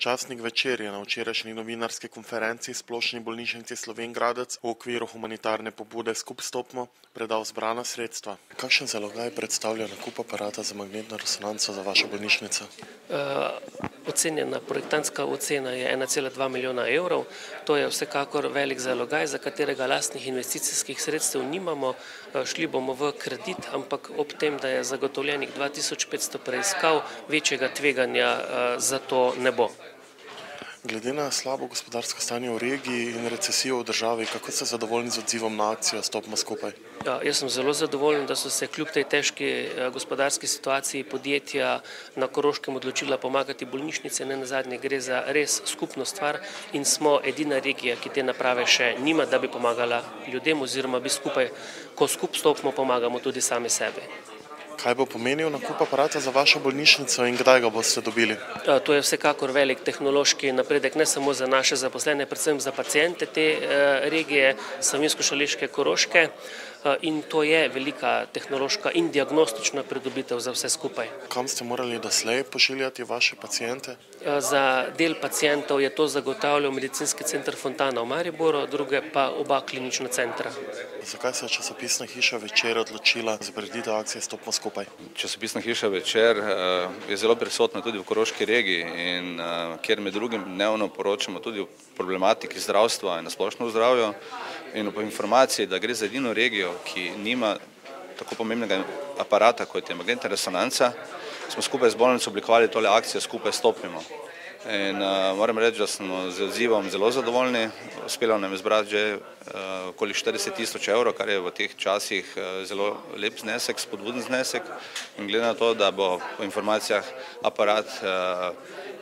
Časnik Večer je na včerajšnji novinarski konferenci Splošni bolnišnici Slovenj Gradec v okviru humanitarne pobude Skup stopimo predal zbrana sredstva. Kakšen zalogaj predstavlja nakup aparata za magnetno resonanco za vašo bolnišnico? Ocenjena projektantska ocena je 1,2 milijona evrov. To je vsekakor velik zalogaj, za katerega lastnih investicijskih sredstev nimamo. Šli bomo v kredit, ampak ob tem, da je zagotovljenih 2500 preiskav, večjega tveganja za to ne bo. Glede na slabo gospodarsko stanje v regiji in recesijo v državi, kako ste zadovoljni z odzivom na akcijo Stopimo skupaj? Jaz sem zelo zadovoljen, da so se kljub tej težki gospodarski situaciji podjetja na Koroškem odločila pomagati bolnišnice. Nenazadnje gre za res skupno stvar in smo edina regija, ki te naprave še nima, da bi pomagala ljudem oziroma bi skupaj, ko skup stopimo, pomagamo tudi sami sebi. Kaj bo pomenil nakup aparata za vašo bolnišnico in kdaj ga boste dobili? To je vsekakor velik tehnološki napredek, ne samo za naše zaposlene, predvsem za paciente te regije, Savinjsko-Šaleške, Koroške, in to je velika tehnološka in diagnostična pridobitev za vse skupaj. Kam ste morali doslej pošiljati vaše paciente? Za del pacientov je to zagotavljal Medicinski center Fontana v Mariboru, druge pa oba klinična centra. Zakaj se je časopisna hiša Večer odločila za prireditev akcije Stopimo skupaj? Časopisna hiša Večer je zelo prisotna tudi v Koroški regiji in kjer med drugim dnevno poročamo tudi o problematiki zdravstva in na splošno zdravju in po informaciji, da gre za edino regijo, ki nima tako pomembnega aparata, kot je magnetna resonanca, smo skupaj z bolnico oblikovali tole akcijo Skupaj stopimo. In moram reči, da smo z odzivom zelo zadovoljni. Uspelo nam je zbrati že okoli 40.000 evrov, kar je v teh časih zelo lep znesek, spodbuden znesek. In glede na to, da bo po informacijah aparat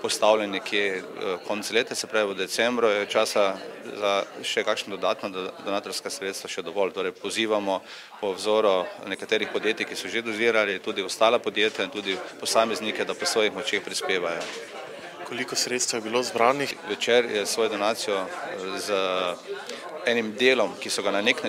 postavljen nekje konec leta, se pravi v decembru, je časa za še kakšno dodatno donatorska sredstva še dovolj. Torej pozivamo po vzoru nekaterih podjetij, ki so že dozirali, tudi ostala podjetja in tudi posameznike, da po svojih močeh prispevajo. Koliko sredstev je bilo zbranih? Večer je svojo donacijo z enim delom, ki so ga na nek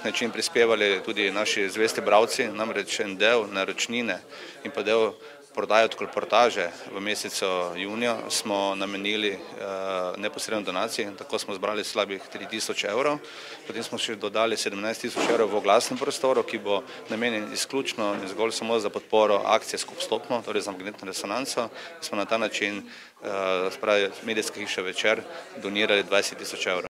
način prispevali tudi naši zvesti bralci, namreč en del naročnine in pa del prodaje od kolportaže v mesecu juniju smo namenili neposredno donaciji, tako smo zbrali slabih 3.000 evrov. Potem smo še dodali 17.000 evrov v oglasnem prostoru, ki bo namenjen izključno in zgolj samo za podporo akcije Skup stopimo, torej za magnetno resonanco. Smo na ta način, spravi medijska hiša Večer, donirali 20.000 evrov.